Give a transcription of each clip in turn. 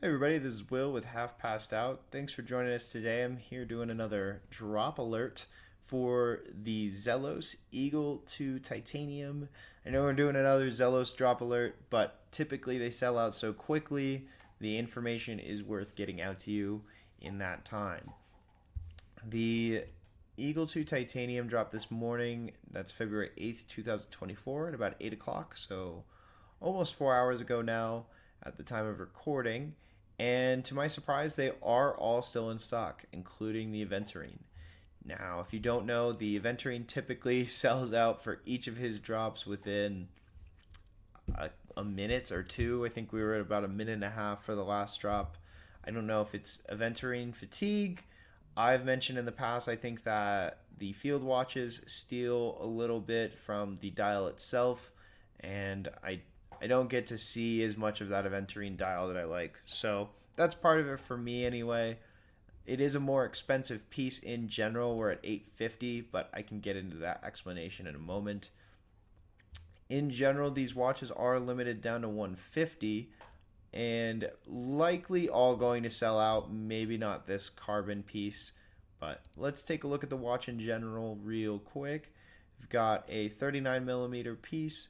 Hey everybody, this is Will with Half Passed Out. Thanks for joining us today. I'm here doing another drop alert for the Zelos Eagle to Titanium. I know we're doing another Zelos drop alert, but typically they sell out so quickly, the information is worth getting out to you in that time. The Eagle to Titanium dropped this morning. That's February 8th, 2024 at about 8 o'clock, so almost 4 hours ago now at the time of recording. And to my surprise, they are all still in stock, including the Aventurine. Now, if you don't know, the Aventurine typically sells out for each of his drops within a minute or two. I think we were at about a minute and a half for the last drop. I don't know if it's Aventurine fatigue. I've mentioned in the past, I think that the field watches steal a little bit from the dial itself, and I don't get to see as much of that Aventurine dial that I like. So that's part of it for me anyway. It is a more expensive piece in general. We're at $850, but I can get into that explanation in a moment. In general, these watches are limited down to 150 and likely all going to sell out. Maybe not this carbon piece, but let's take a look at the watch in general real quick. We've got a 39 millimeter piece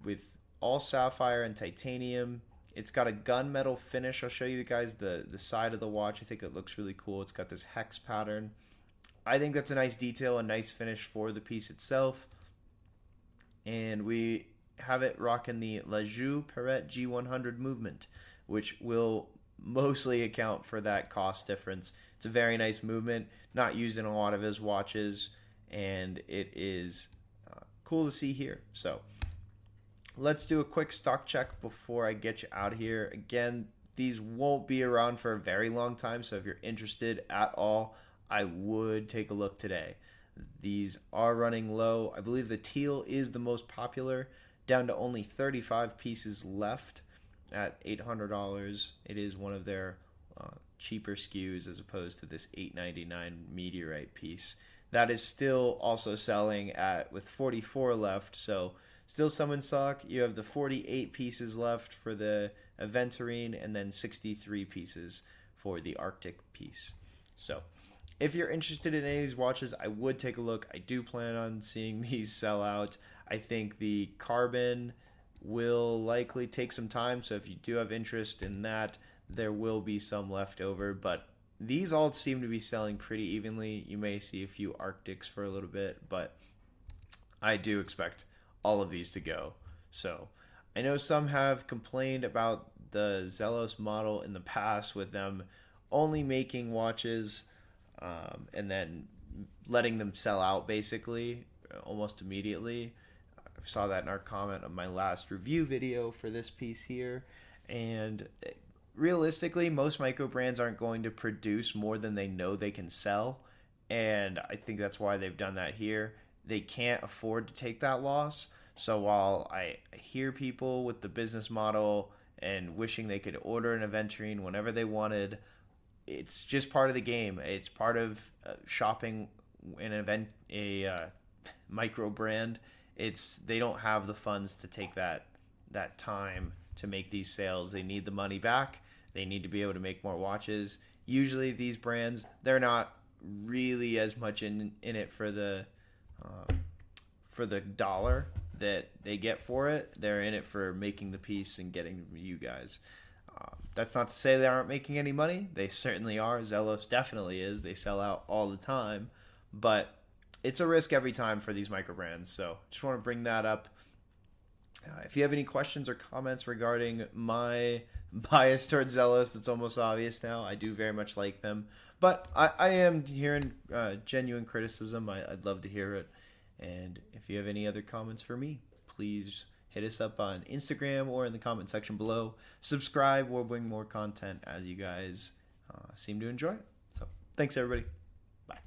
with all sapphire and titanium. It's got a gunmetal finish. I'll show you guys the side of the watch. I think it looks really cool. It's got this hex pattern. I think that's a nice detail, a nice finish for the piece itself. And we have it rocking the La Joux Perrette G100 movement, which will mostly account for that cost difference. It's a very nice movement, not used in a lot of his watches, and it is cool to see here. So let's do a quick stock check before I get you out of here. Again, these won't be around for a very long time, so if you're interested at all, I would take a look today. These are running low. I believe the teal is the most popular, down to only 35 pieces left at $800. It is one of their cheaper SKUs as opposed to this $899 meteorite piece. That is still also selling at with 44 left, so still some in stock. You have the 48 pieces left for the Aventurine and then 63 pieces for the Arctic piece. So if you're interested in any of these watches, I would take a look. I do plan on seeing these sell out. I think the carbon will likely take some time, so if you do have interest in that, there will be some left over, but these all seem to be selling pretty evenly. You may see a few Arctics for a little bit, but I do expect all of these to go. So I know some have complained about the Zelos model in the past with them only making watches and then letting them sell out basically almost immediately. I saw that in our comment of my last review video for this piece here, and realistically most micro brands aren't going to produce more than they know they can sell, and I think that's why they've done that here. They can't afford to take that loss. So while I hear people with the business model and wishing they could order an Aventurine whenever they wanted, it's just part of the game. It's part of shopping in a micro brand. They don't have the funds to take that time to make these sales. They need the money back. They need to be able to make more watches. Usually these brands, they're not really as much in it for the dollar that they get for it. They're in it for making the piece and getting you guys. That's not to say they aren't making any money. They certainly are. Zelos definitely is. They sell out all the time, but it's a risk every time for these micro brands. So just want to bring that up. If you have any questions or comments regarding my bias towards Zelos, it's almost obvious now. I do very much like them, but I am hearing genuine criticism. I'd love to hear it. And if you have any other comments for me, please hit us up on Instagram or in the comment section below. Subscribe. We'll bring more content as you guys seem to enjoy it. So thanks, everybody. Bye.